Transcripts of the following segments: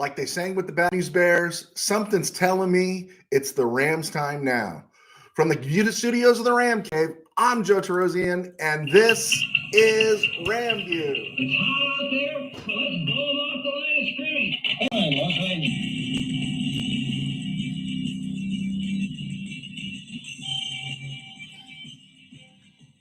Like they sang with the Bad News Bears, something's telling me it's the Rams time now. From the beautiful studios of the Ram Cave, I'm Joe Terosian, and this is RamView. It's hot out there. Let's build off the line of scrimmage. All right,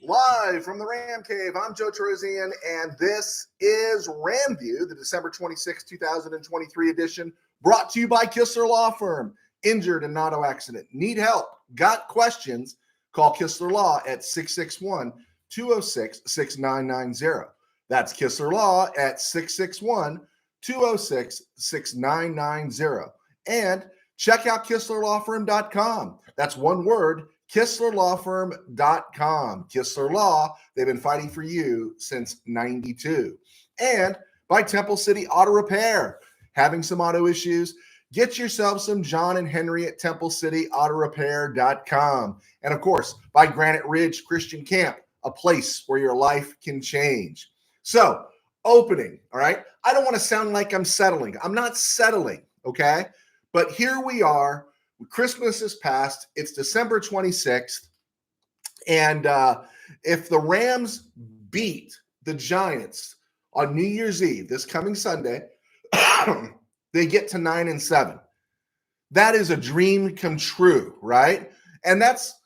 Live from the Ram Cave, I'm Joe Terosian, and this is RamView, the December 26, 2023 edition, brought to you by Kistler Law Firm. Injured in auto accident, need help, got questions, call Kistler Law at 661-206-6990. That's Kistler Law at 661-206-6990. And check out KistlerLawFirm.com. That's one word, KistlerLawFirm.com. Kistler Law, they've been fighting for you since 92. And by Temple City Auto Repair. Having some auto issues? Get yourself some John and Henry at TempleCityAutoRepair.com. And of course, by Granite Ridge Christian Camp, a place where your life can change. So, opening, all right? I don't want to sound like I'm settling. I'm not settling, okay? But here we are. Christmas is past. It's December 26th. And if the Rams beat the Giants on New Year's Eve, this coming Sunday, they get to 9-7. That is a dream come true, right? And that's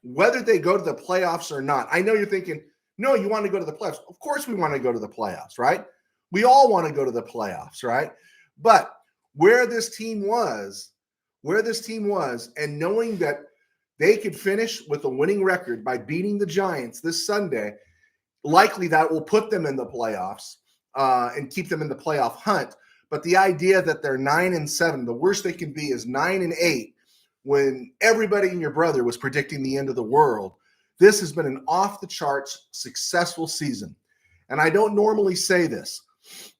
whether they go to the playoffs or not. I know you're thinking, no, you want to go to the playoffs. Of course we want to go to the playoffs, right? We all want to go to the playoffs, right? But where this team was, and knowing that they could finish with a winning record by beating the Giants this Sunday, likely that will put them in the playoffs and keep them in the playoff hunt. But the idea that they're 9-7, the worst they can be is 9-8, when everybody and your brother was predicting the end of the world. This has been an off-the-charts successful season. And I don't normally say this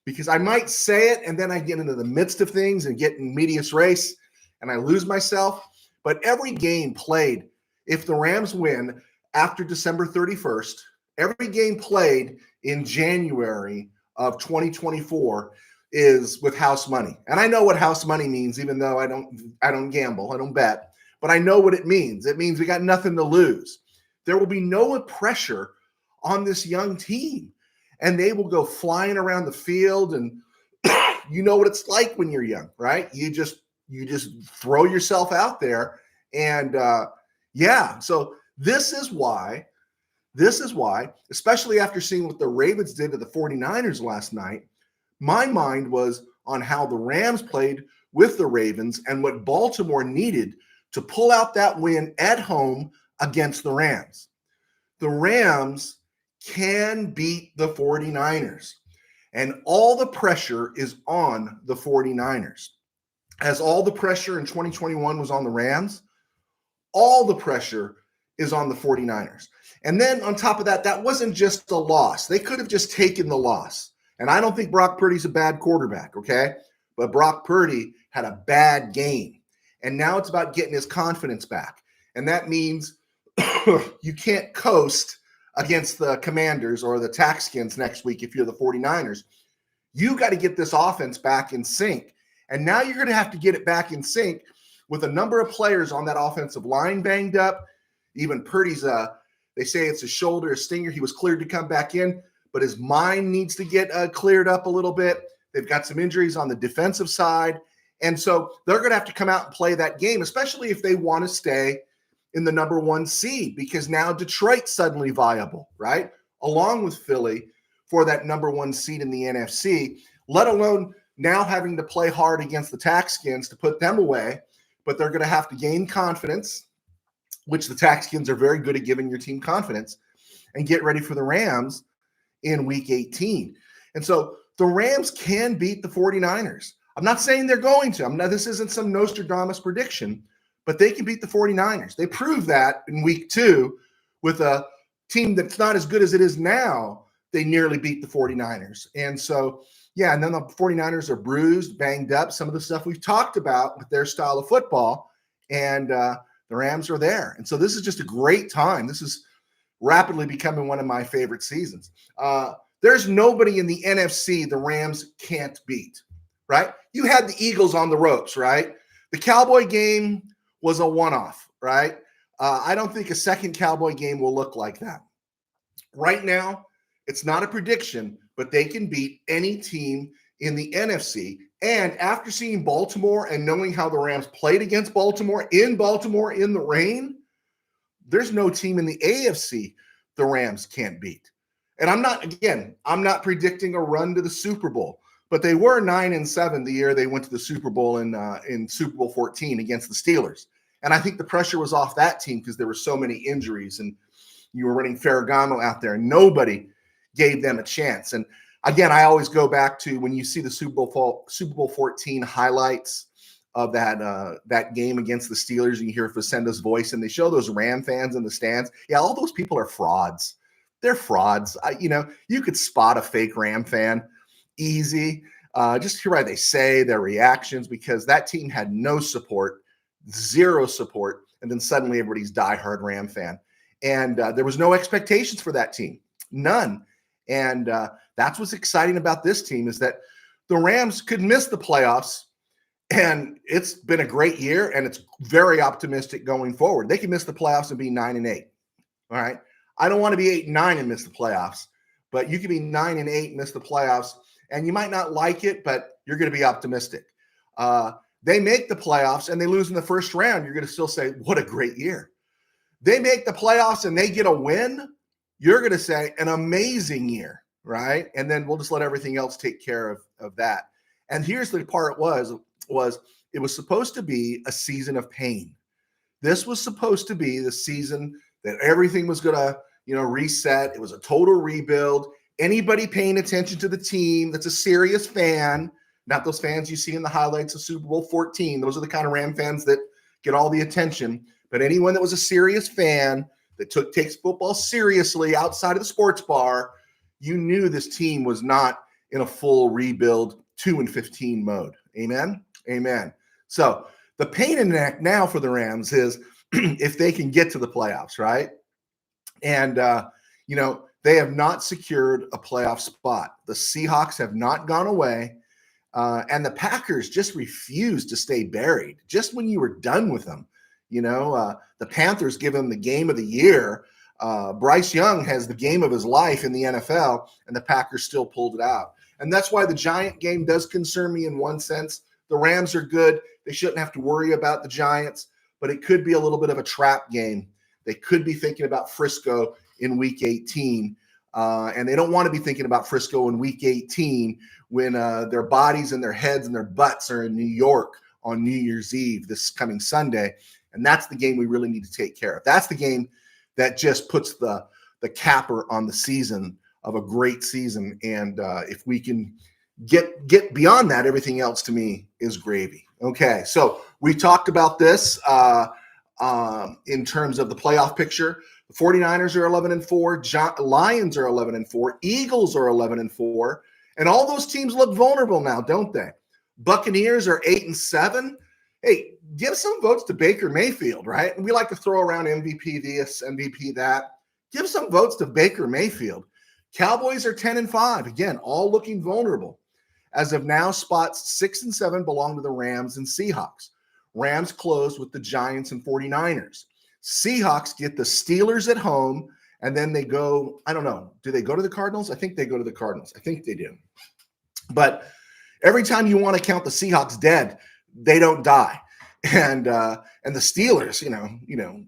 because I might say it and then I get into the midst of things and get in medias res and I lose myself. But every game played, if the Rams win after December 31st, every game played in January of 2024 is with house money. And I know what house money means, even though I don't gamble, I don't bet, but I know what it means. It means we got nothing to lose. There will be no pressure on this young team, and they will go flying around the field. And you know what it's like when you're young, right? You just throw yourself out there. And so this is why, especially after seeing what the Ravens did to the 49ers last night, my mind was on how the Rams played with the Ravens and what Baltimore needed to pull out that win at home against the Rams. The Rams can beat the 49ers, and all the pressure is on the 49ers. As all the pressure in 2021 was on the Rams, all the pressure is on the 49ers. And then on top of that, that wasn't just a loss. They could have just taken the loss. And I don't think Brock Purdy's a bad quarterback, okay? But Brock Purdy had a bad game. And now it's about getting his confidence back. And that means you can't coast against the Commanders or the Taxkins next week if you're the 49ers. You got to get this offense back in sync. And now you're going to have to get it back in sync with a number of players on that offensive line banged up. Even Purdy's, they say it's a shoulder, a stinger. He was cleared to come back in, but his mind needs to get cleared up a little bit. They've got some injuries on the defensive side. And so they're going to have to come out and play that game, especially if they want to stay in the number one seed, because now Detroit's suddenly viable, right? Along with Philly for that number one seed in the NFC, let alone now having to play hard against the Taxkins to put them away. But they're going to have to gain confidence, which the Taxkins are very good at giving your team confidence, and get ready for the Rams in week 18. And so the Rams can beat the 49ers. I'm not saying they're going to. This isn't some Nostradamus prediction, but they can beat the 49ers. They proved that in week 2 with a team that's not as good as it is now. They nearly beat the 49ers. And so, yeah, and then the 49ers are bruised, banged up, some of the stuff we've talked about with their style of football, and the Rams are there. And so this is just a great time. This is rapidly becoming one of my favorite seasons. There's nobody in the NFC the Rams can't beat. right? You had the Eagles on the ropes, right? The Cowboy game was a one-off, right? I don't think a second Cowboy game will look like that. Right now, it's not a prediction, but they can beat any team in the NFC. And after seeing Baltimore and knowing how the Rams played against Baltimore in the rain, there's no team in the AFC the Rams can't beat. And I'm not predicting a run to the Super Bowl, but they were 9-7 the year they went to the Super Bowl in Super Bowl 14 against the Steelers. And I think the pressure was off that team because there were so many injuries, and you were running Ferragamo out there, and nobody gave them a chance. And again, I always go back to when you see the Super Bowl 14 highlights of that game against the Steelers, and you hear Facenda's voice, and they show those Ram fans in the stands. Yeah, all those people are frauds. They're frauds. You could spot a fake Ram fan easy. Just hear what they say, their reactions, because that team had no support, zero support, and then suddenly everybody's diehard Ram fan. And there was no expectations for that team, none. And that's what's exciting about this team, is that the Rams could miss the playoffs, and it's been a great year, and it's very optimistic going forward. They can miss the playoffs and be 9-8. All right. I don't want to be 8-9 and miss the playoffs, but you could be 9-8 and miss the playoffs, and you might not like it, but you're going to be optimistic. They make the playoffs and they lose in the first round. You're going to still say, what a great year. They make the playoffs and they get a win. You're going to say an amazing year, right? And then we'll just let everything else take care of that. And here's the part was it was supposed to be a season of pain. This was supposed to be the season that everything was going to, reset. It was a total rebuild. Anybody paying attention to the team that's a serious fan, not those fans you see in the highlights of Super Bowl 14. Those are the kind of Ram fans that get all the attention. But anyone that was a serious fan that takes football seriously outside of the sports bar, you knew this team was not in a full rebuild 2-15 mode. Amen? Amen. So the pain in the neck now for the Rams is if they can get to the playoffs, right? And, they have not secured a playoff spot. The Seahawks have not gone away. And the Packers just refuse to stay buried. Just when you were done with them, the Panthers give him the game of the year. Bryce Young has the game of his life in the NFL, and the Packers still pulled it out. And that's why the Giant game does concern me in one sense. The Rams are good. They shouldn't have to worry about the Giants, but it could be a little bit of a trap game. They could be thinking about Frisco in Week 18, and they don't want to be thinking about Frisco in Week 18 when their bodies and their heads and their butts are in New York on New Year's Eve this coming Sunday. And that's the game we really need to take care of. That's the game that just puts the capper on the season of a great season. And if we can get beyond that, everything else to me is gravy. Okay, so we talked about this in terms of the playoff picture. The 49ers are 11-4, Lions are 11-4, Eagles are 11-4, and all those teams look vulnerable now, don't they? Buccaneers are 8-7. Hey, give some votes to Baker Mayfield, right? And we like to throw around MVP this, MVP that. Give some votes to Baker Mayfield. Cowboys are 10-5. Again, all looking vulnerable. As of now, spots 6 and 7 belong to the Rams and Seahawks. Rams close with the Giants and 49ers. Seahawks get the Steelers at home, and then they go, I don't know, do they go to the Cardinals? I think they go to the Cardinals. I think they do. But every time you want to count the Seahawks dead, they don't die. And the Steelers,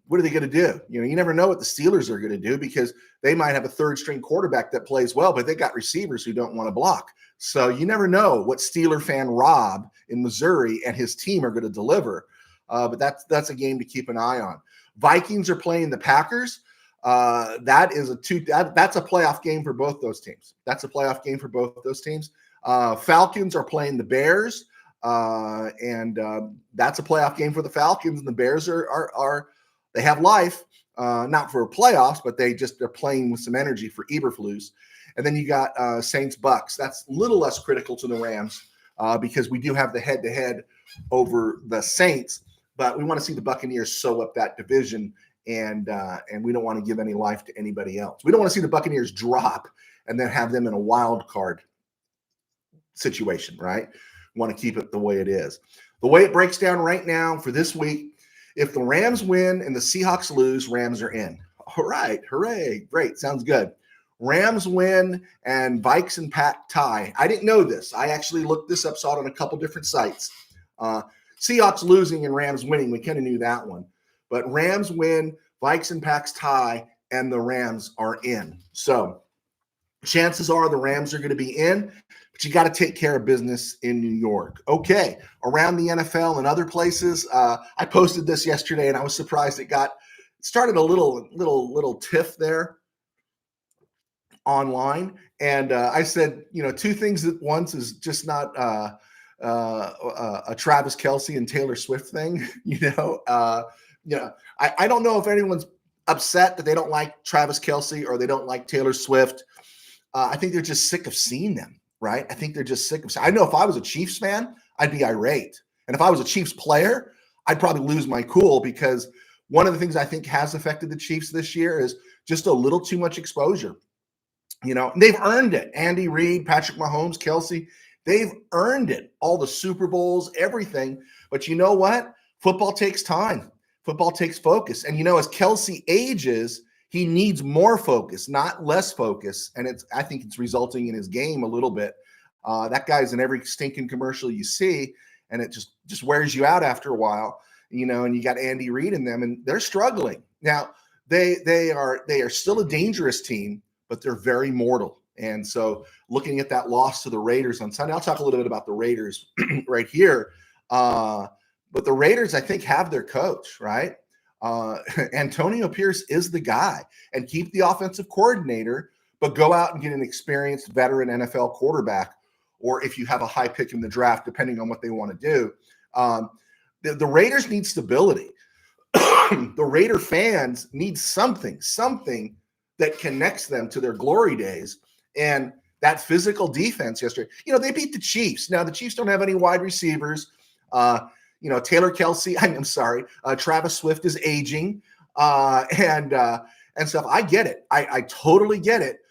what are they going to do? You never know what the Steelers are going to do because they might have a third string quarterback that plays well, but they got receivers who don't want to block. So you never know what Steeler fan Rob in Missouri and his team are going to deliver. But that's a game to keep an eye on. Vikings are playing the Packers. That's a playoff game for both those teams. That's a playoff game for both those teams. Falcons are playing the Bears. And that's a playoff game for the Falcons, and the Bears are they have life, not for playoffs, but they're playing with some energy for Eberflus. And then you got Saints Bucks. That's a little less critical to the Rams because we do have the head-to-head over the Saints, but we want to see the Buccaneers sew up that division, and we don't want to give any life to anybody else. We don't want to see the Buccaneers drop and then have them in a wild card situation, right? want to keep it the way it is. The way it breaks down right now for this week, if the Rams win and the Seahawks lose, Rams are in. All right, hooray, great, sounds good. Rams win and Vikes and Pack tie. I didn't know this. I actually looked this up, saw it on a couple different sites. Seahawks losing and Rams winning, we kind of knew that one. But Rams win, Vikes and Packs tie, and the Rams are in. So chances are the Rams are going to be in, but you got to take care of business in New York. Okay, around the NFL and other places, I posted this yesterday, and I was surprised it started a little tiff there online, and I said, two things at once is just not a Travis Kelce and Taylor Swift thing. I don't know if anyone's upset that they don't like Travis Kelce or they don't like Taylor Swift. I think they're just sick of seeing them, right? I think they're just sick of. I know if I was a Chiefs fan, I'd be irate, and if I was a Chiefs player, I'd probably lose my cool, because one of the things I think has affected the Chiefs this year is just a little too much exposure. They've earned it. Andy Reid, Patrick Mahomes, Kelce, they've earned it. All the Super Bowls, everything. But you know what? Football takes time. Football takes focus. And, as Kelce ages, he needs more focus, not less focus. And I think it's resulting in his game a little bit. That guy's in every stinking commercial you see, and it just wears you out after a while, and you got Andy Reid in them, and they're struggling. Now, they are still a dangerous team, but they're very mortal. And so looking at that loss to the Raiders on Sunday, I'll talk a little bit about the Raiders right here. But the Raiders, I think, have their coach, right? Antonio Pierce is the guy, and keep the offensive coordinator, but go out and get an experienced veteran NFL quarterback, or if you have a high pick in the draft, depending on what they want to do. The Raiders need stability. The Raider fans need something that connects them to their glory days. And that physical defense yesterday, they beat the Chiefs. Now, the Chiefs don't have any wide receivers. Taylor Kelce, I'm sorry, Travis Swift is aging, and stuff. I get it. I totally get it.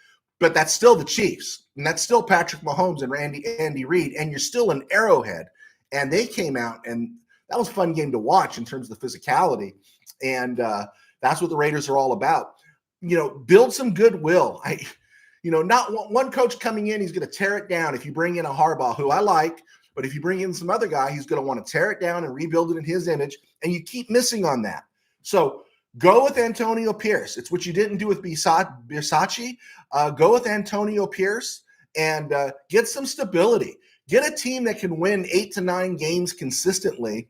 But that's still the Chiefs, and that's still Patrick Mahomes and Andy Reid, and you're still an Arrowhead. And they came out, and that was a fun game to watch in terms of the physicality. And that's what the Raiders are all about. Build some goodwill. Not one coach coming in, he's going to tear it down. If you bring in a Harbaugh, who I like, but if you bring in some other guy, he's going to want to tear it down and rebuild it in his image, and you keep missing on that. So go with Antonio Pierce. It's what you didn't do with Bisaccia. Go with Antonio Pierce and get some stability. Get a team that can win 8 to 9 games consistently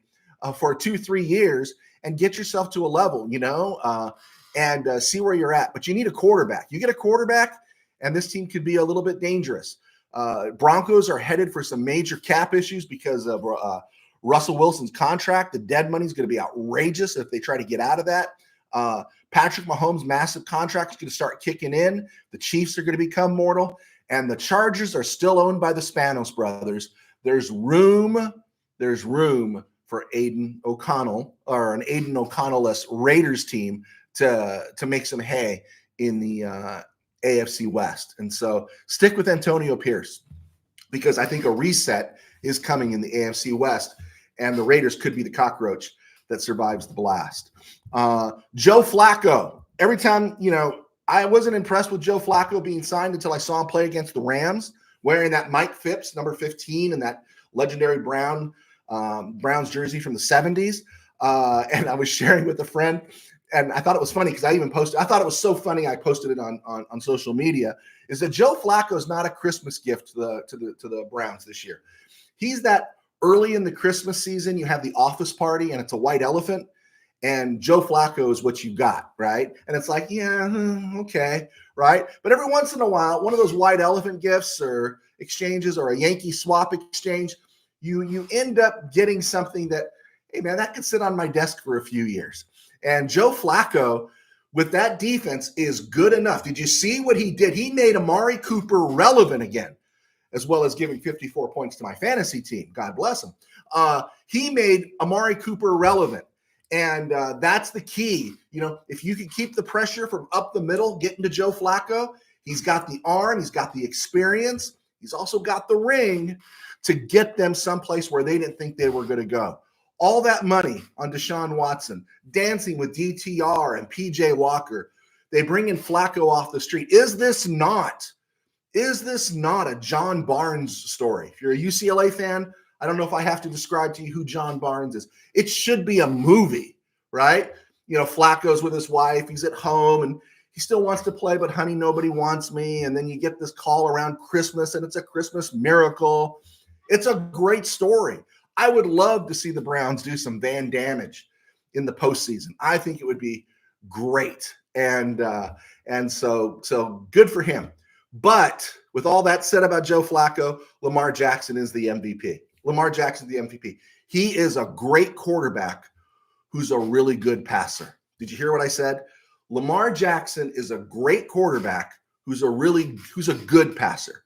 for 2-3 years and get yourself to a level, and see where you're at. But you need a quarterback. You get a quarterback, and this team could be a little bit dangerous. Broncos are headed for some major cap issues because of Russell Wilson's contract. The dead money is going to be outrageous if they try to get out of that. Patrick Mahomes' massive contract is going to start kicking in. The Chiefs are going to become mortal. And the Chargers are still owned by the Spanos brothers. There's room for Aiden O'Connell, or an Aiden O'Connell-less Raiders team to make some hay in the AFC West. And so stick with Antonio Pierce, because I think a reset is coming in the AFC West, and the Raiders could be the cockroach that survives the blast. Joe Flacco. Every time, I wasn't impressed with Joe Flacco being signed until I saw him play against the Rams, wearing that Mike Phipps number 15 and that legendary Browns jersey from the 70s. And I was sharing with a friend, and I thought it was funny because I thought it was so funny I posted it on social media, is that Joe Flacco is not a Christmas gift to the Browns this year. He's that early in the Christmas season, you have the office party and it's a white elephant, and Joe Flacco is what you got, right? And it's like, yeah, okay, right? But every once in a while, one of those white elephant gifts or exchanges, or a Yankee swap exchange, you end up getting something that, hey, man, that could sit on my desk for a few years. And Joe Flacco, with that defense, is good enough. Did you see what he did? He made Amari Cooper relevant again, as well as giving 54 points to my fantasy team. God bless him. He made Amari Cooper relevant. And that's the key. If you can keep the pressure from up the middle, getting to Joe Flacco, he's got the arm, he's got the experience, he's also got the ring to get them someplace where they didn't think they were going to go. All that money on Deshaun Watson, dancing with DTR and PJ Walker. They bring in Flacco off the street. Is this not a John Barnes story? If you're a UCLA fan, I don't know if I have to describe to you who John Barnes is. It should be a movie, right? You know, Flacco's with his wife. He's at home and he still wants to play, but honey, nobody wants me. And then you get this call around Christmas and it's a Christmas miracle. It's a great story. I would love to see the Browns do some Van damage in the postseason. I think it would be great. And so good for him. But with all that said about Joe Flacco, Lamar Jackson is the MVP. Lamar Jackson is the MVP. He is a great quarterback who's a really good passer. Did you hear what I said? Lamar Jackson is a great quarterback who's a good passer.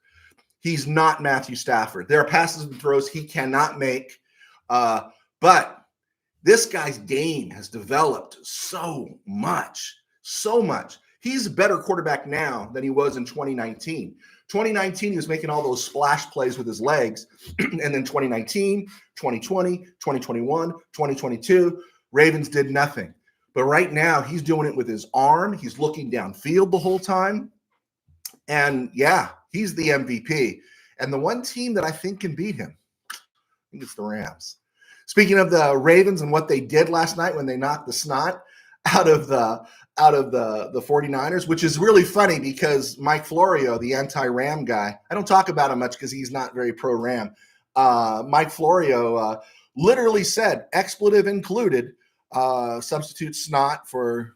He's not Matthew Stafford. There are passes and throws he cannot make. But this guy's game has developed so much. He's a better quarterback now than he was in 2019. 2019, he was making all those splash plays with his legs. And then 2019, 2020, 2021, 2022, Ravens did nothing. But right now, he's doing it with his arm. He's looking downfield the whole time. And yeah, he's the MVP. And the one team that I think can beat him, I think it's the Rams. Speaking of the Ravens and what they did last night when they knocked the snot out of the 49ers, which is really funny because Mike Florio, the anti-Ram guy, I don't talk about him much because he's not very pro-Ram. Mike Florio literally said, expletive included, substitute snot for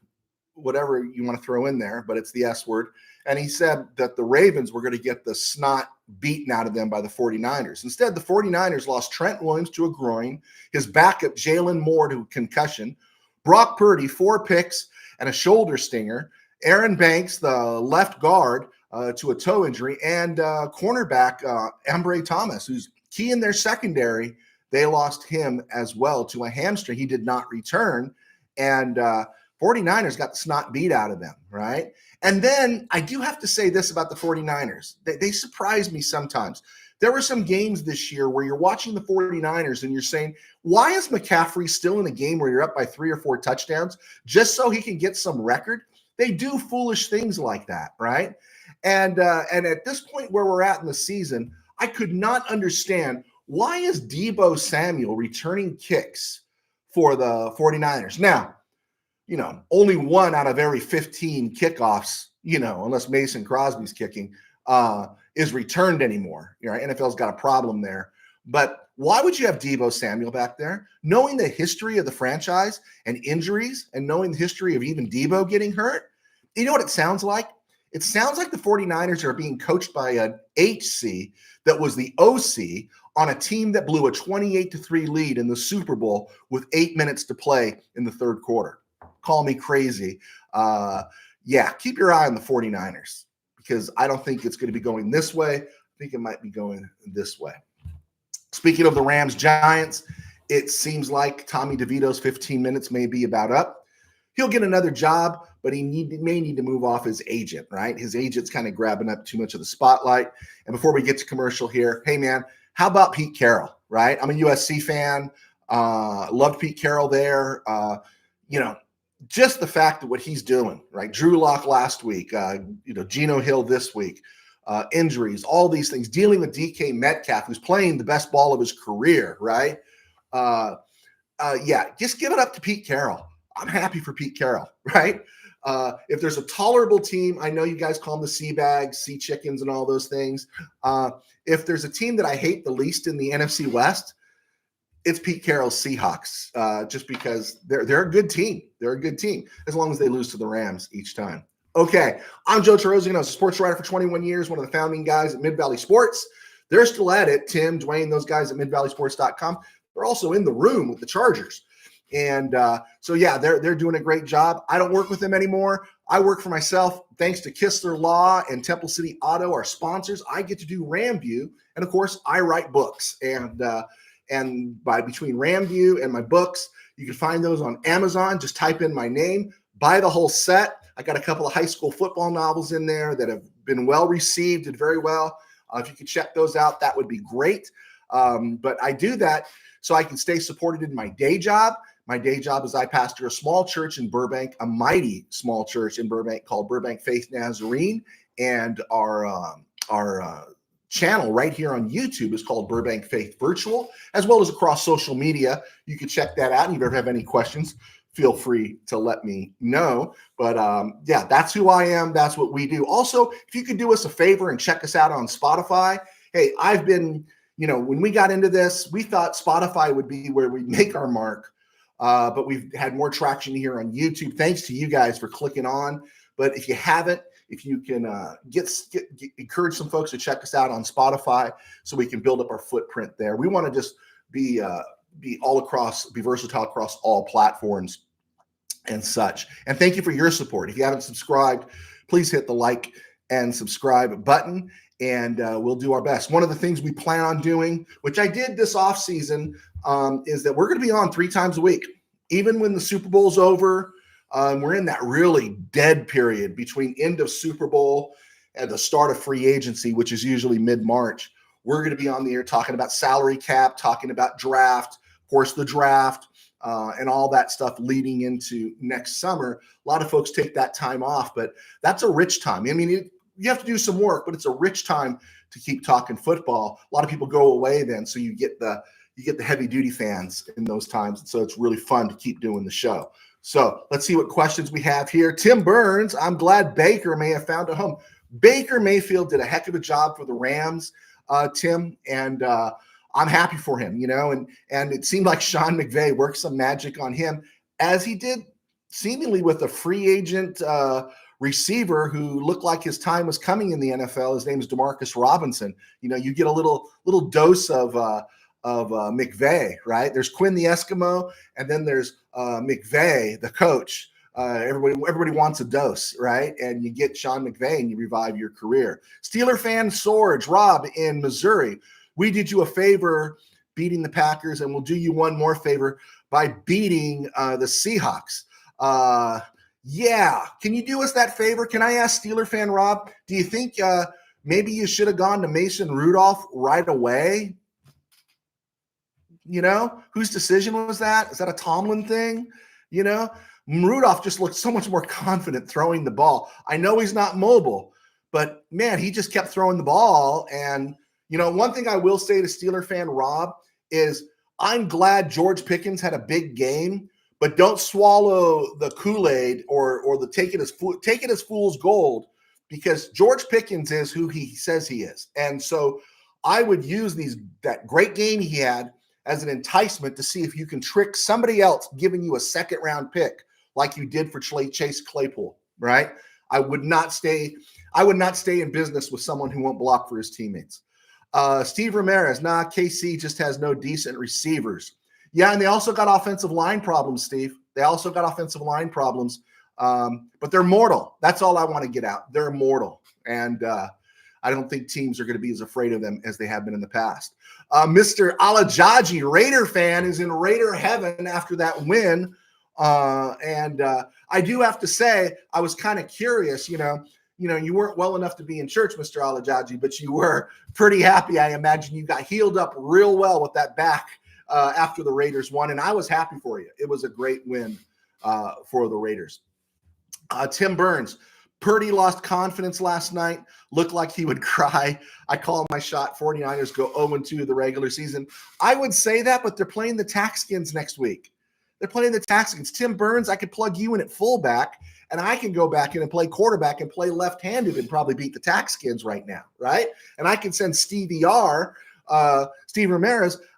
whatever you want to throw in there, but it's the S word. And he said that the Ravens were going to get the snot beaten out of them by the 49ers. Instead, the 49ers lost Trent Williams to a groin, his backup Jalen Moore to a concussion, Brock Purdy, 4 picks and a shoulder stinger, Aaron Banks, the left guard, to a toe injury, and cornerback Ambre Thomas, who's key in their secondary. They lost him as well to a hamstring. He did not return, and 49ers got the snot beat out of them, right? And then I do have to say this about the 49ers. They surprise me sometimes. There were some games this year where you're watching the 49ers and you're saying, why is McCaffrey still in a game where you're up by 3 or 4 touchdowns just so he can get some record? They do foolish things like that, right? And at this point where we're at in the season, I could not understand, why is Deebo Samuel returning kicks for the 49ers? Now, only 1 out of every 15 kickoffs, unless Mason Crosby's kicking, is returned anymore. NFL's got a problem there. But why would you have Deebo Samuel back there? Knowing the history of the franchise and injuries and knowing the history of even Deebo getting hurt, you know what it sounds like? It sounds like the 49ers are being coached by an HC that was the OC on a team that blew a 28-3 lead in the Super Bowl with 8 minutes to play in the third quarter. Call me crazy. Keep your eye on the 49ers because I don't think it's going to be going this way. I think it might be going this way. Speaking of the Rams-Giants, it seems like Tommy DeVito's 15 minutes may be about up. He'll get another job, but he may need to move off his agent, right? His agent's kind of grabbing up too much of the spotlight. And before we get to commercial here, hey, man, how about Pete Carroll, right? I'm a USC fan. Loved Pete Carroll there. Just the fact that what he's doing, right? Drew Lock last week, Geno Hill this week, injuries, all these things, dealing with DK Metcalf, who's playing the best ball of his career, right? Just give it up to Pete Carroll. I'm happy for Pete Carroll, right? If there's a tolerable team, I know you guys call them the sea bags, sea chickens, and all those things. If there's a team that I hate the least in the NFC West, it's Pete Carroll's Seahawks, just because they're a good team. They're a good team as long as they lose to the Rams each time. Okay, I'm Joe Terosian. I was a sports writer for 21 years, one of the founding guys at Mid-Valley Sports. They're still at it. Tim, Dwayne, those guys at midvalleysports.com. They're also in the room with the Chargers. And they're doing a great job. I don't work with them anymore. I work for myself. Thanks to Kistler Law and Temple City Auto, our sponsors, I get to do RamView. And of course, I write books. And between RamView and my books, you can find those on Amazon. Just type in my name, buy the whole set. I got a couple of high school football novels in there that have been well received and very well. If you could check those out, that would be great. But I do that so I can stay supported in my day job. My day job is I pastor a small church in Burbank, a mighty small church in Burbank called Burbank Faith Nazarene. And our channel right here on YouTube is called Burbank Faith Virtual, as well as across social media. You can check that out. And if you ever have any questions, feel free to let me know. But yeah, that's who I am. That's what we do. Also, if you could do us a favor and check us out on Spotify. Hey, I've been, when we got into this, we thought Spotify would be where we make our mark. But we've had more traction here on YouTube. Thanks to you guys for clicking on. But if you haven't, if you can encourage some folks to check us out on Spotify so we can build up our footprint there. We want to just be versatile across all platforms and such. And thank you for your support. If you haven't subscribed, please hit the like and subscribe button, and we'll do our best. One of the things we plan on doing, which I did this off season, is that we're going to be on 3 times a week, even when the Super Bowl's over. We're in that really dead period between end of Super Bowl and the start of free agency, which is usually mid-March. We're going to be on the air talking about salary cap, talking about draft, of course, the draft, and all that stuff leading into next summer. A lot of folks take that time off, but that's a rich time. I mean, you have to do some work, but it's a rich time to keep talking football. A lot of people go away then, so you get the heavy duty fans in those times. And so it's really fun to keep doing the show. So let's see what questions we have here. Tim Burns, I'm glad Baker may have found a home. Baker Mayfield did a heck of a job for the Rams, Tim, and I'm happy for him, and it seemed like Sean McVay worked some magic on him, as he did seemingly with a free agent receiver who looked like his time was coming in the NFL. His name is Demarcus Robinson. You get a little dose of McVay, right? There's Quinn the Eskimo, and then there's McVay, the coach. Everybody wants a dose, right? And you get Sean McVay and you revive your career. Steeler fan Sorge, Rob in Missouri. We did you a favor beating the Packers, and we'll do you one more favor by beating the Seahawks. Yeah. Can you do us that favor? Can I ask Steeler fan Rob, do you think maybe you should have gone to Mason Rudolph right away? Whose decision was that? Is that a Tomlin thing? Rudolph just looked so much more confident throwing the ball. I know he's not mobile, but man, he just kept throwing the ball. And, one thing I will say to Steeler fan Rob is I'm glad George Pickens had a big game, but don't swallow the Kool-Aid or the take it as fool's gold, because George Pickens is who he says he is. And so I would use that great game he had as an enticement to see if you can trick somebody else giving you a second round pick like you did for Chase Claypool, right? I would not stay in business with someone who won't block for his teammates. Steve Ramirez, KC just has no decent receivers. Yeah, and they also got offensive line problems, Steve. They also got offensive line problems, but they're mortal. That's all I want to get out. They're mortal, and I don't think teams are going to be as afraid of them as they have been in the past. Mr. Alajaji, Raider fan, is in Raider heaven after that win. And I do have to say, I was kind of curious, you weren't well enough to be in church, Mr. Alajaji, but you were pretty happy. I imagine you got healed up real well with that back after the Raiders won. And I was happy for you. It was a great win for the Raiders. Tim Burns, Purdy lost confidence last night. Looked like he would cry. I call my shot. 49ers go 0-2 the regular season. I would say that, but they're playing the Taxkins next week. They're playing the Taxkins. Tim Burns, I could plug you in at fullback, and I can go back in and play quarterback and play left-handed and probably beat the Taxkins right now, right? And I can send Steve Ramirez,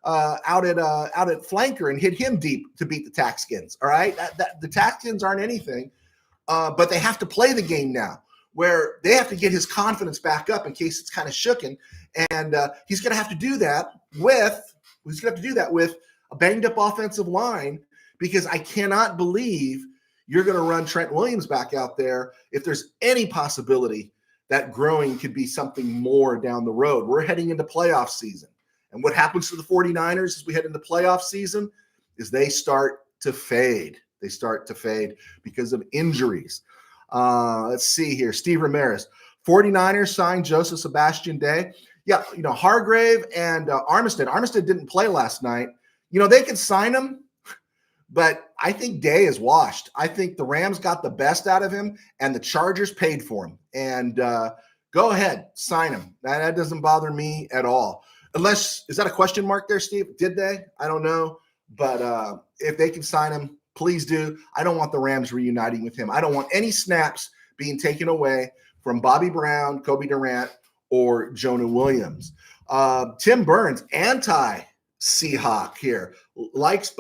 out at flanker and hit him deep to beat the Taxkins, all right? The Taxkins aren't anything. But they have to play the game now, where they have to get his confidence back up in case it's kind of shooken, and he's going to have to do that with a banged up offensive line, because I cannot believe you're going to run Trent Williams back out there if there's any possibility that growing could be something more down the road. We're heading into playoff season, and what happens to the 49ers as we head into playoff season is they start to fade. They start to fade because of injuries. Let's see here. Steve Ramirez. 49ers signed Joseph Sebastian Day. Yeah, Hargrave and Armistead. Armistead didn't play last night. They could sign him, but I think Day is washed. I think the Rams got the best out of him, and the Chargers paid for him. And go ahead, sign him. That doesn't bother me at all. Unless, is that a question mark there, Steve? Did they? I don't know. But if they can sign him, please do. I don't want the Rams reuniting with him. I don't want any snaps being taken away from Bobby Brown, Kobe Durant, or Jonah Williams. Tim Burns, anti-Seahawk here. Likes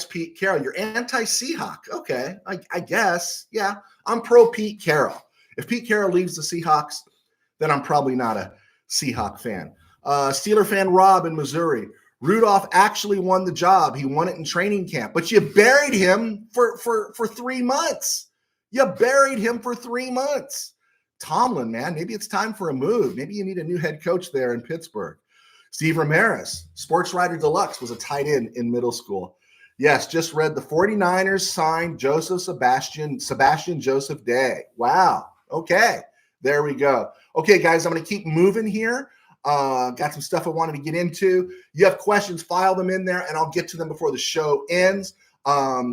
Pete Carroll. You're anti-Seahawk. Okay, I guess. Yeah, I'm pro Pete Carroll. If Pete Carroll leaves the Seahawks, then I'm probably not a Seahawk fan. Steeler fan Rob in Missouri. Rudolph actually won the job. He won it in training camp, but you buried him for 3 months. You buried him for 3 months. Tomlin, man, maybe it's time for a move. Maybe you need a new head coach there in Pittsburgh. Steve Ramirez, Sports Writer Deluxe, was a tight end in middle school. Yes, just read the 49ers signed Sebastian Joseph Day. Wow. Okay, there we go. Okay, guys, I'm going to keep moving here. Got some stuff I wanted to get into. You have questions, file them in there, and I'll get to them before the show ends.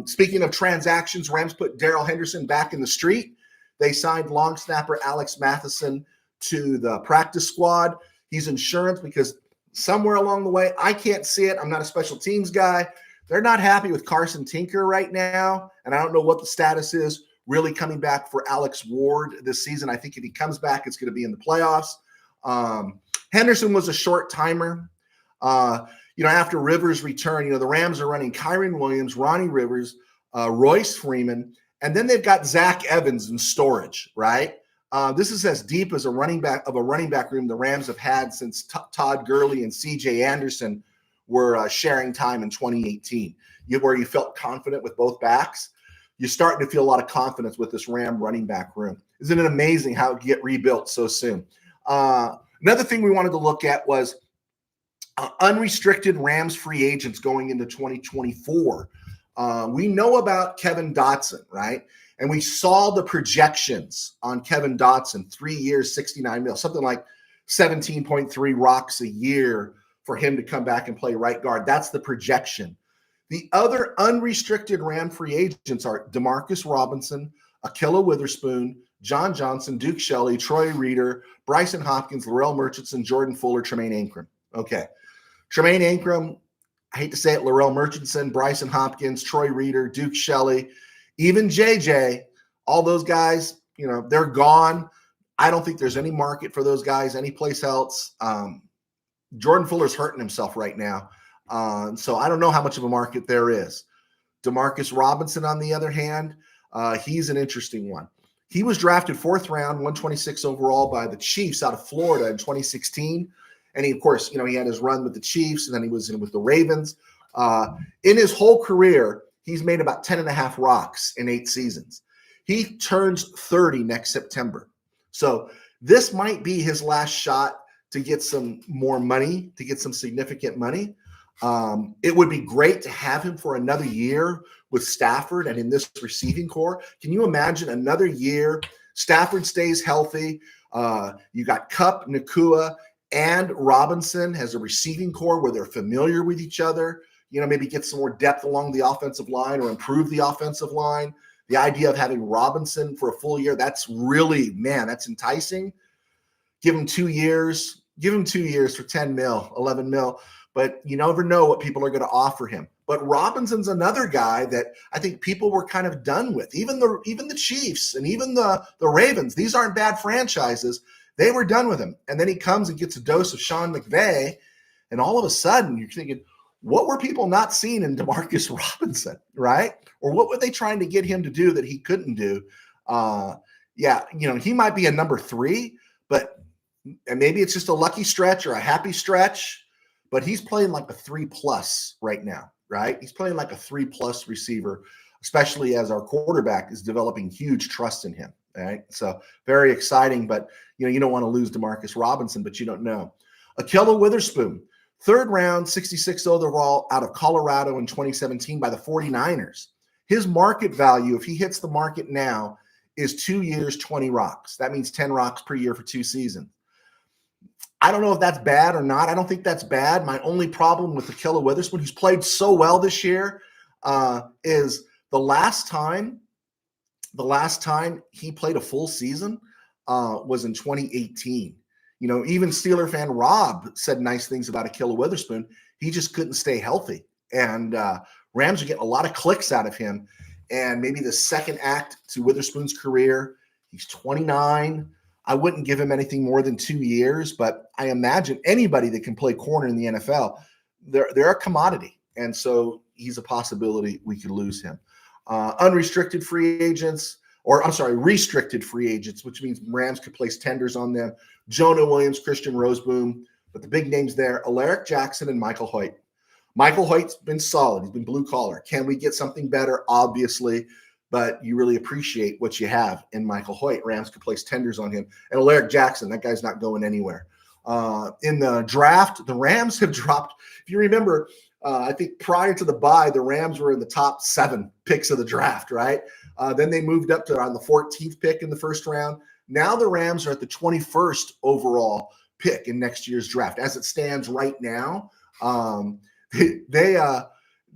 Speaking of transactions, Rams put Darrell Henderson back in the street. They signed long snapper Alex Matheson to the practice squad. He's insurance because somewhere along the way, I can't see it. I'm not a special teams guy. They're not happy with Carson Tinker right now, and I don't know what the status is really coming back for Alex Ward this season. I think if he comes back, it's going to be in the playoffs. Henderson was a short timer. After Rivers' return, the Rams are running Kyron Williams, Ronnie Rivers, Royce Freeman, and then they've got Zach Evans in storage, right? This is as deep as a running back room the Rams have had since Todd Gurley and C.J. Anderson were sharing time in 2018, where you felt confident with both backs. You're starting to feel a lot of confidence with this Ram running back room. Isn't it amazing how it can get rebuilt so soon? Another thing we wanted to look at was unrestricted Rams free agents going into 2024. We know about Kevin Dotson, right? And we saw the projections on Kevin Dotson, 3 years, 69 mil, something like 17.3 rocks a year for him to come back and play right guard. That's the projection. The other unrestricted Ram free agents are DeMarcus Robinson, Akilla Witherspoon, John Johnson, Duke Shelley, Troy Reeder, Bryson Hopkins, Laurel Murchison, Jordan Fuller, Tremaine Ankrum. Okay. Tremaine Ankrum, I hate to say it, Laurel Murchison, Bryson Hopkins, Troy Reeder, Duke Shelley, even JJ, all those guys, they're gone. I don't think there's any market for those guys anyplace else. Jordan Fuller's hurting himself right now. So I don't know how much of a market there is. DeMarcus Robinson, on the other hand, he's an interesting one. He was drafted 4th round, 126 overall by the Chiefs out of Florida in 2016. And he, of course, he had his run with the Chiefs, and then he was in with the Ravens. In his whole career, he's made about 10.5 rocks in 8 seasons. He turns 30 next September. So this might be his last shot to get some more money, to get some significant money. It would be great to have him for another year with Stafford and in this receiving core. Can you imagine another year? Stafford stays healthy. You got Kupp, Nakua, and Robinson has a receiving core where they're familiar with each other. Maybe get some more depth along the offensive line or improve the offensive line. The idea of having Robinson for a full year, that's really, that's enticing. Give him 2 years. Give him 2 years for 10 mil, 11 mil. But you never know what people are going to offer him. But Robinson's another guy that I think people were kind of done with. Even the Chiefs and even the Ravens, these aren't bad franchises. They were done with him. And then he comes and gets a dose of Sean McVay. And all of a sudden, you're thinking, what were people not seeing in DeMarcus Robinson, right? Or what were they trying to get him to do that he couldn't do? He might be a number 3, and maybe it's just a lucky stretch or a happy stretch, but he's playing like a 3+ right now, right? He's playing like a 3+ receiver, especially as our quarterback is developing huge trust in him, right? So very exciting, but you don't want to lose DeMarcus Robinson, but you don't know. Akilla Witherspoon, 3rd round, 66 overall out of Colorado in 2017 by the 49ers. His market value, if he hits the market now, is 2 years, 20 rocks. That means 10 rocks per year for 2 seasons. I don't know if that's bad or not. I don't think that's bad. My only problem with Ahkello Witherspoon, who's played so well this year, is the last time he played a full season was in 2018. You know, even Steeler fan Rob said nice things about Ahkello Witherspoon. He just couldn't stay healthy. And Rams are getting a lot of clicks out of him. And maybe the second act to Witherspoon's career, he's 29. I wouldn't give him anything more than 2 years, but I imagine anybody that can play corner in the NFL, they're a commodity. And so he's a possibility we could lose him. Unrestricted free agents, or I'm sorry, restricted free agents, which means Rams could place tenders on them. Jonah Williams, Christian Roseboom, but the big names there, Alaric Jackson and Michael Hoyt. Michael Hoyt's been solid. He's been blue collar. Can we get something better? Obviously, but you really appreciate what you have in Michael Hoyt. Rams could place tenders on him. And Alaric Jackson, that guy's not going anywhere. In the draft, the Rams have dropped, if you remember, I think prior to the bye, the Rams were in the top 7 picks of the draft, right? Then they moved up to around the 14th pick in the first round. Now the Rams are at the 21st overall pick in next year's draft. As it stands right now,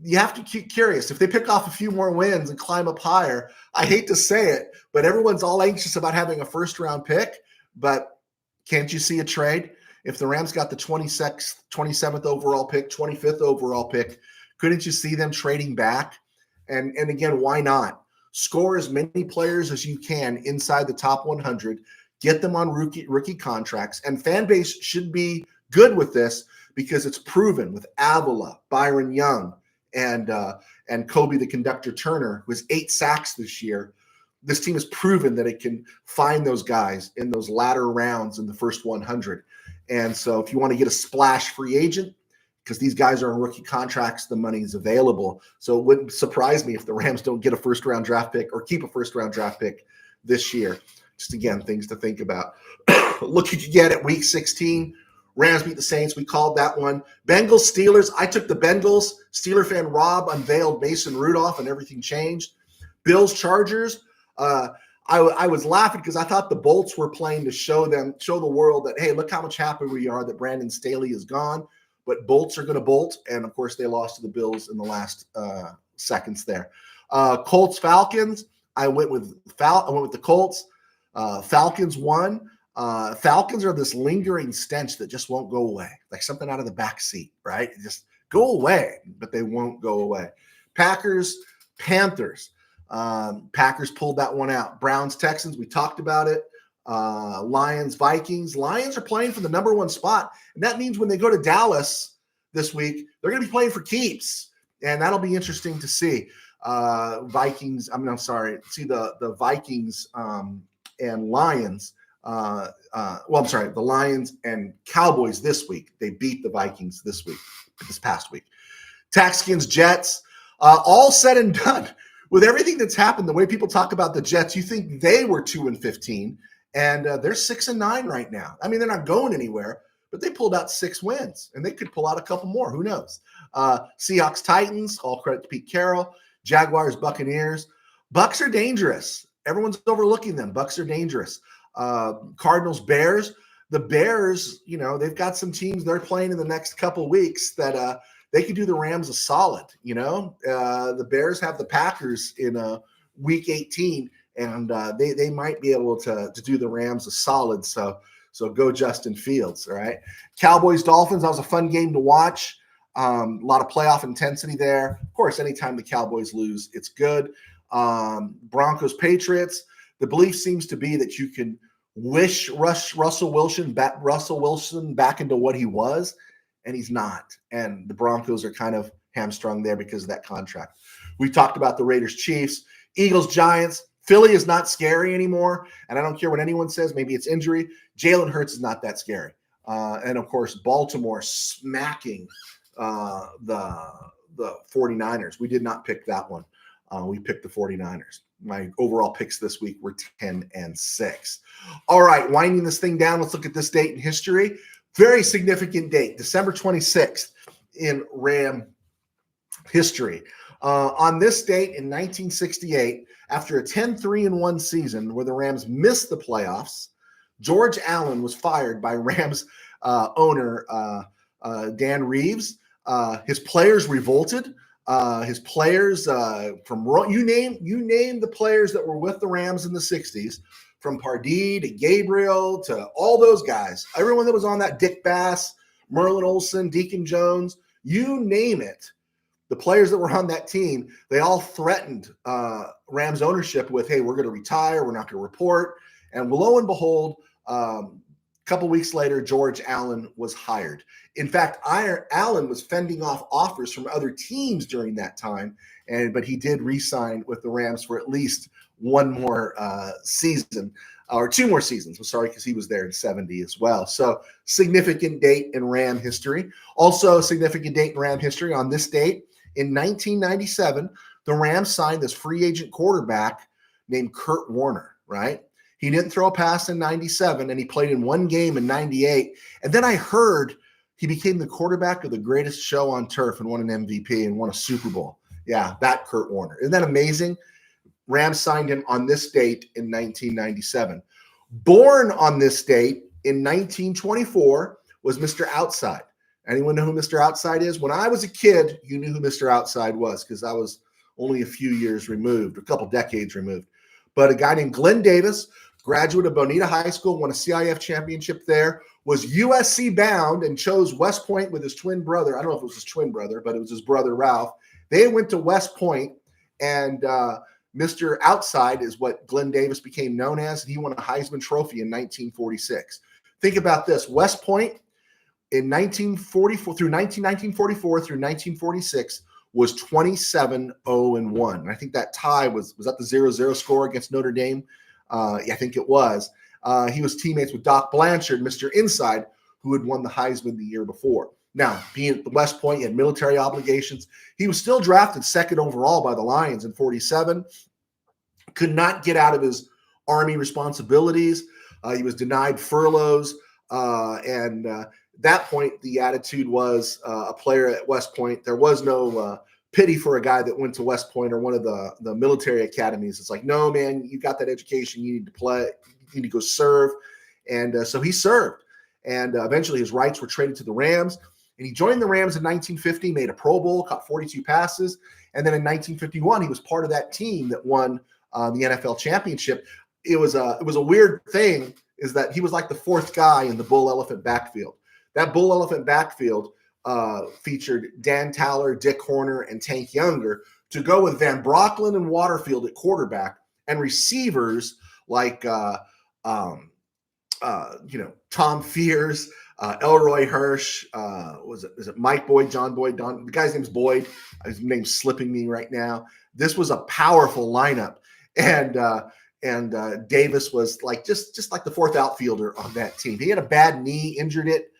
you have to keep curious. If they pick off a few more wins and climb up higher, I hate to say it, but everyone's all anxious about having a first-round pick. But can't you see a trade? If the Rams got the 26th, 27th overall pick, 25th overall pick, couldn't you see them trading back? And again, why not? Score as many players as you can inside the top 100, get them on rookie contracts, and fan base should be good with this because it's proven with Avila, Byron Young, and Kobe the Conductor Turner, who has 8 sacks this year. This team has proven that it can find those guys in those latter rounds in the first 100. And so if you want to get a splash free agent, because these guys are on rookie contracts, the money is available. So it wouldn't surprise me if the Rams don't get a first-round draft pick or keep a first-round draft pick this year. Just, again, things to think about. Look again at Week 16. Rams beat the Saints. We called that one. Bengals, Steelers. I took the Bengals. Steeler fan Rob unveiled Mason Rudolph, and everything changed. Bills, Chargers. I was laughing because I thought the Bolts were playing to show the world that, hey, look how much happy we are that Brandon Staley is gone. But Bolts are going to bolt, and of course they lost to the Bills in the last seconds there. Colts, Falcons. I went with the Colts. Falcons won. Falcons are this lingering stench that just won't go away, like something out of the back seat, right? Just go away, but they won't go away. Packers, Panthers. Packers pulled that one out. Browns, Texans. We talked about it. Lions, Vikings. Lions are playing for the number 1 spot. And that means when they go to Dallas this week, they're going to be playing for keeps. And that'll be interesting to see. The Vikings and Lions. The Lions and Cowboys this week. They beat the Vikings this past week. Texans, Jets. All said and done. With everything that's happened, the way people talk about the Jets, you think they were 2-15. And they're 6-9 right now. I mean, they're not going anywhere, but they pulled out 6 wins, and they could pull out a couple more. Who knows? Seahawks, Titans, all credit to Pete Carroll. Jaguars, Buccaneers. Bucks are dangerous. Everyone's overlooking them. Bucks are dangerous. Cardinals, Bears. The Bears, they've got some teams they're playing in the next couple weeks that they could do the Rams a solid. The Bears have the Packers in Week 18. And they might be able to do the Rams a solid. So go Justin Fields, all right? Cowboys, Dolphins, that was a fun game to watch. A lot of playoff intensity there. Of course, anytime the Cowboys lose, it's good. Broncos, Patriots, the belief seems to be that you can wish Russell Wilson back into what he was, and he's not. And the Broncos are kind of hamstrung there because of that contract. We talked about the Raiders, Chiefs, Eagles, Giants. Philly is not scary anymore, and I don't care what anyone says. Maybe it's injury. Jalen Hurts is not that scary. And, of course, Baltimore smacking the 49ers. We did not pick that one. We picked the 49ers. My overall picks this week were 10-6. All right, winding this thing down, let's look at this date in history. Very significant date, December 26th in Ram history. On this date in 1968, after a 10-3-1 season where the Rams missed the playoffs, George Allen was fired by Rams owner, Dan Reeves. His players revolted. His players from you name the players that were with the Rams in the 60s, from Pardee to Gabriel to all those guys, everyone that was on that, Dick Bass, Merlin Olsen, Deacon Jones, you name it. The players that were on that team, they all threatened Rams ownership with, hey, we're going to retire. We're not going to report. And lo and behold, a couple weeks later, George Allen was hired. In fact, Allen was fending off offers from other teams during that time, but he did re-sign with the Rams for at least one more season, or two more seasons. I'm sorry, because he was there in 70 as well. So significant date in Ram history. Also a significant date in Ram history. On this date, in 1997, the Rams signed this free agent quarterback named Kurt Warner, right? He didn't throw a pass in 97, and he played in one game in 98. And then I heard he became the quarterback of the greatest show on turf and won an MVP and won a Super Bowl. Yeah, that Kurt Warner. Isn't that amazing? Rams signed him on this date in 1997. Born on this date in 1924 was Mr. Outside. Anyone know who Mr. Outside is? When I was a kid, you knew who Mr. Outside was because I was only a few years removed, a couple decades removed. But a guy named Glenn Davis, graduate of Bonita High School, won a CIF championship there, was USC bound and chose West Point with his twin brother. I don't know if it was his twin brother, but it was his brother Ralph. They went to West Point, and Mr. Outside is what Glenn Davis became known as, and he won a Heisman Trophy in 1946. Think about this. West Point in 1944 through 1946 was 27-0-1. And I think that tie was that the 0-0 score against Notre Dame? Yeah, I think it was. He was teammates with Doc Blanchard, Mr. Inside, who had won the Heisman the year before. Now, being at the West Point, he had military obligations. He was still drafted second overall by the Lions in 47. Could not get out of his Army responsibilities. He was denied furloughs. And that point, the attitude was a player at West Point. There was no pity for a guy that went to West Point or one of the military academies. It's like, no, man, you got that education. You need to play. You need to go serve. And so he served. And eventually his rights were traded to the Rams. And he joined the Rams in 1950, made a Pro Bowl, caught 42 passes. And then in 1951, he was part of that team that won the NFL championship. It was a weird thing, is that he was like the fourth guy in the bull elephant backfield. That bull elephant backfield featured Dan Towler, Dick Horner, and Tank Younger to go with Van Brocklin and Waterfield at quarterback, and receivers like Tom Fears, Elroy Hirsch, is it Mike Boyd, John Boyd, Don? The guy's name's Boyd. His name's slipping me right now. This was a powerful lineup, and Davis was like just like the fourth outfielder on that team. He had a bad knee, injured it,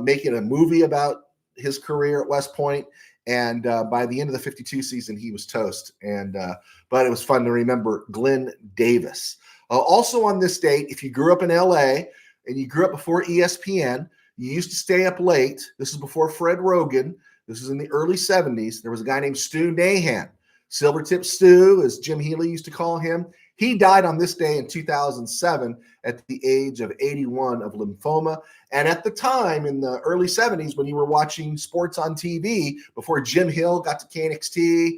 making a movie about his career at West Point. And by the end of the 52 season, he was toast. But it was fun to remember Glenn Davis. Also on this date, if you grew up in LA and you grew up before ESPN, you used to stay up late. This is before Fred Rogan. This is in the early 70s. There was a guy named Stu Nahan. Silvertip Stu, as Jim Healy used to call him. He died on this day in 2007 at the age of 81 of lymphoma. And at the time, in the early 70s, when you were watching sports on TV, before Jim Hill got to KNXT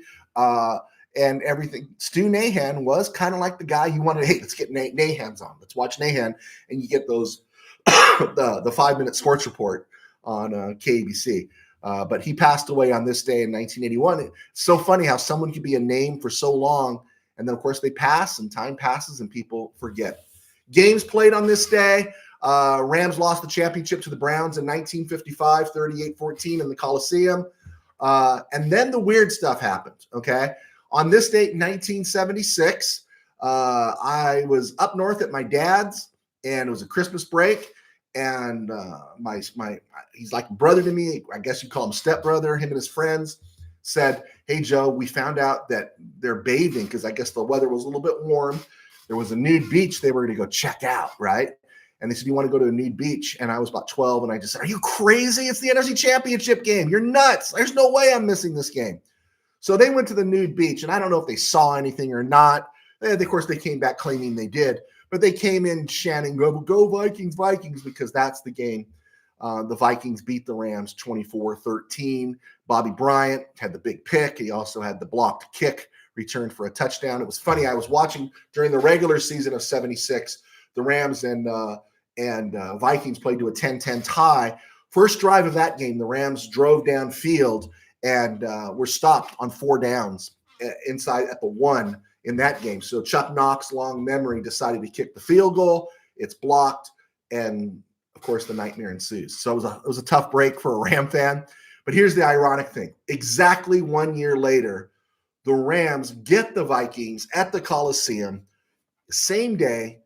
and everything, Stu Nahan was kind of like the guy you wanted. Hey, let's get Nahan's on. Let's watch Nahan. And you get those the 5-minute sports report on KABC. But he passed away on this day in 1981. It's so funny how someone could be a name for so long, and then, of course, they pass, and time passes, and people forget. Games played on this day. Rams lost the championship to the Browns in 1955, 38-14 in the Coliseum. And then the weird stuff happened, okay? On this date in 1976, I was up north at my dad's, and it was a Christmas break. And he's like a brother to me. I guess you call him stepbrother. Him and his friends said, "Hey, Joe, we found out that they're bathing because I guess the weather was a little bit warm. There was a nude beach they were going to go check out, right?" And they said, "You want to go to a nude beach?" And I was about 12, and I just said, "Are you crazy? It's the NFC Championship game. You're nuts. There's no way I'm missing this game." So they went to the nude beach, and I don't know if they saw anything or not. And of course, they came back claiming they did. But they came in chanting, go Vikings, Vikings, because that's the game The Vikings beat the Rams 24-13. Bobby Bryant had the big pick. He also had the blocked kick returned for a touchdown. It was funny. I was watching during the regular season of 76, the Rams and Vikings played to a 10-10 tie. First drive of that game, the Rams drove downfield and were stopped on 4 downs inside at the 1 in that game. So Chuck Knox, long memory, decided to kick the field goal. It's blocked, and of course the nightmare ensues. So it was a tough break for a Ram fan. But here's the ironic thing. Exactly 1 year later, the Rams get the Vikings at the Coliseum, same day,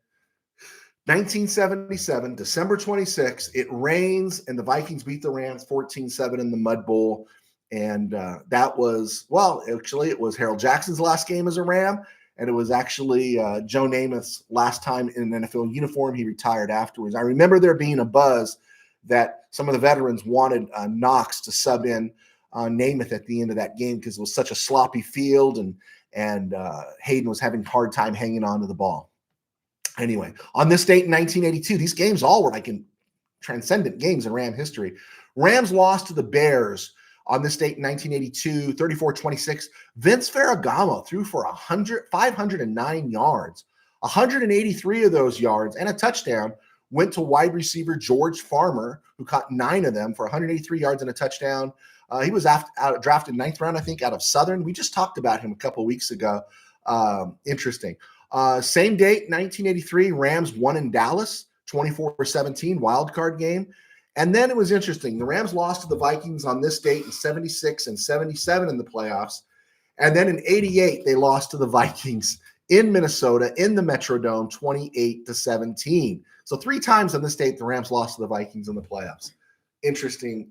1977, December 26th. It rains, and the Vikings beat the Rams 14-7 in the Mud Bowl. And that was, well, actually, it was Harold Jackson's last game as a Ram, and it was actually Joe Namath's last time in an NFL uniform. He retired afterwards. I remember there being a buzz that some of the veterans wanted Knox to sub in Namath at the end of that game because it was such a sloppy field, and Hayden was having a hard time hanging on to the ball. Anyway, on this date in 1982, these games all were like in transcendent games in Ram history. Rams lost to the Bears on this date in 1982, 34-26. Vince Ferragamo threw for 509 yards. 183 of those yards and a touchdown went to wide receiver George Farmer, who caught 9 of them for 183 yards and a touchdown. He was drafted 9th round, I think, out of Southern. We just talked about him a couple of weeks ago. Interesting. Same date, 1983, Rams won in Dallas, 24-17, wild card game. And then it was interesting. The Rams lost to the Vikings on this date in 76 and 77 in the playoffs. And then in 88, they lost to the Vikings in Minnesota in the Metrodome, 28-17. So 3 times on this date, the Rams lost to the Vikings in the playoffs. Interesting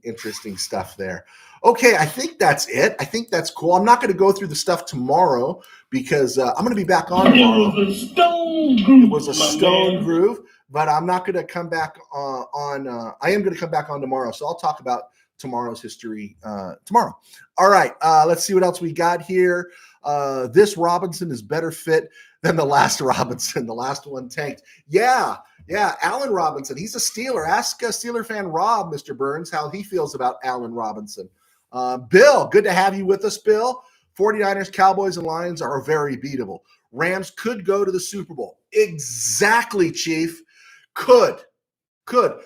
stuff there. Okay, I think that's it. I think that's cool. I'm not going to go through the stuff tomorrow because I'm going to be back on tomorrow. It was a stone groove, but I'm not going to come back I am going to come back on tomorrow, so I'll talk about tomorrow's history tomorrow. All right, let's see what else we got here. This Robinson is better fit than the last Robinson. The last one tanked. Yeah, Allen Robinson. He's a Steeler. Ask Steeler fan Rob, Mr. Burns, how he feels about Allen Robinson. Bill, good to have you with us, Bill. 49ers, Cowboys, and Lions are very beatable. Rams could go to the Super Bowl. Exactly, Chief. Could.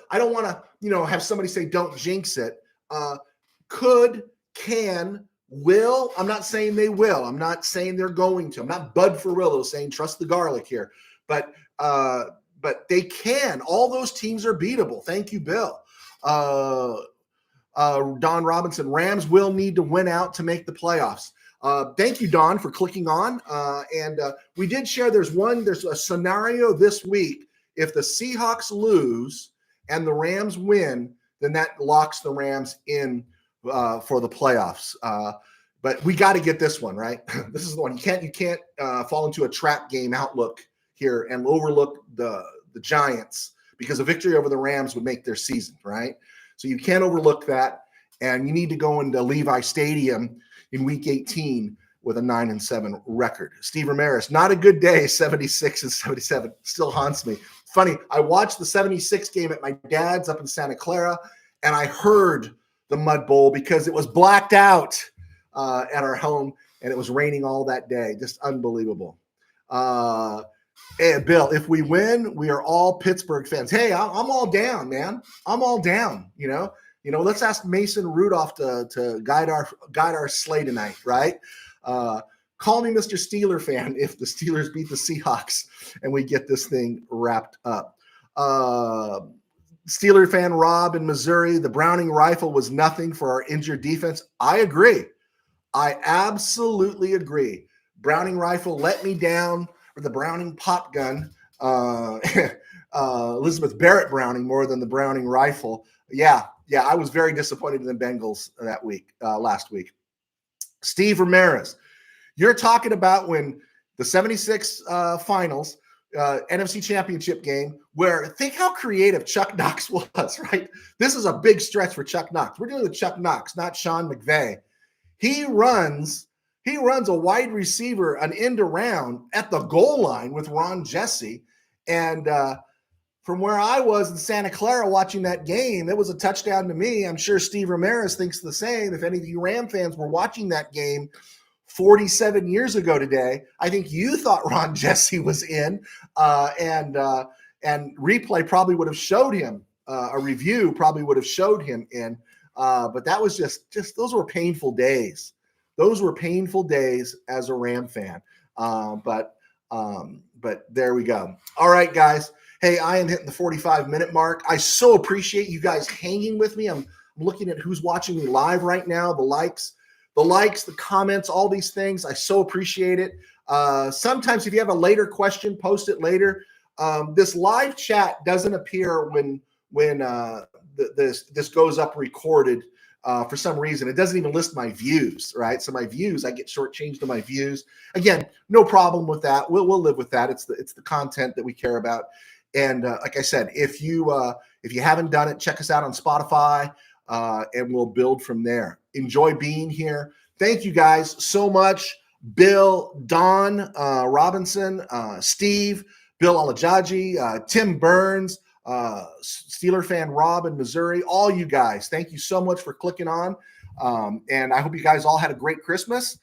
I don't want to, have somebody say don't jinx it. Could, can, will. I'm not saying they will. I'm not saying they're going to. I'm not Bud Ferrillo saying trust the garlic here. But they can. All those teams are beatable. Thank you, Bill. Don Robinson, Rams will need to win out to make the playoffs. Thank you, Don, for clicking on. And we did share there's a scenario this week. If the Seahawks lose and the Rams win, then that locks the Rams in for the playoffs. But we got to get this one, right? This is the one. You can't fall into a trap game outlook here and overlook the Giants, because a victory over the Rams would make their season, right? So you can't overlook that, and you need to go into Levi Stadium in Week 18 with a 9-7 record. Steve Ramirez, not a good day. 76 and 77 still haunts me. Funny, I watched the 76 game at my dad's up in Santa Clara, and I heard the Mud Bowl because it was blacked out at our home, and it was raining all that day. Just unbelievable. Hey, Bill, if we win, we are all Pittsburgh fans. Hey, I'm all down, man. I'm all down. Let's ask Mason Rudolph to guide our sleigh tonight, right? Call me Mr. Steeler fan if the Steelers beat the Seahawks and we get this thing wrapped up. Steeler fan Rob in Missouri, the Browning rifle was nothing for our injured defense. I agree. I absolutely agree. Browning rifle let me down, or the Browning pop gun. Elizabeth Barrett Browning more than the Browning rifle. Yeah, I was very disappointed in the Bengals last week. Steve Ramirez, you're talking about when the 76 finals, NFC Championship game, where think how creative Chuck Knox was, right? This is a big stretch for Chuck Knox. We're dealing with Chuck Knox, not Sean McVay. He runs a wide receiver, an end around at the goal line with Ron Jesse. And from where I was in Santa Clara watching that game, it was a touchdown to me. I'm sure Steve Ramirez thinks the same. If any of you Ram fans were watching that game 47 years ago today, I think you thought Ron Jesse was in, and replay probably would have showed him. A review probably would have showed him in. But that was just those were painful days. Those were painful days as a Ram fan. But there we go. All right, guys. Hey, I am hitting the 45-minute mark. I so appreciate you guys hanging with me. I'm looking at who's watching me live right now, the likes, the comments, all these things. I so appreciate it. Sometimes if you have a later question, post it later. This live chat doesn't appear when this goes up recorded. For some reason, it doesn't even list my views, right? So my views, I get shortchanged to my views. Again, no problem with that. We'll live with that. It's the content that we care about. And like I said, if you haven't done it, check us out on Spotify, and we'll build from there. Enjoy being here. Thank you guys so much. Bill, Don Robinson, Steve, Bill Alajaji, Tim Burns, Steeler fan Rob in Missouri, all you guys, thank you so much for clicking on. And I hope you guys all had a great Christmas.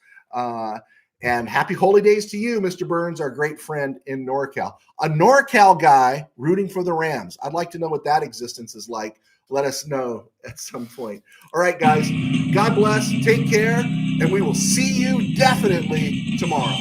And happy holidays to you, Mr. Burns, our great friend in NorCal. A NorCal guy rooting for the Rams. I'd like to know what that existence is like. Let us know at some point. All right, guys. God bless. Take care. And we will see you definitely tomorrow.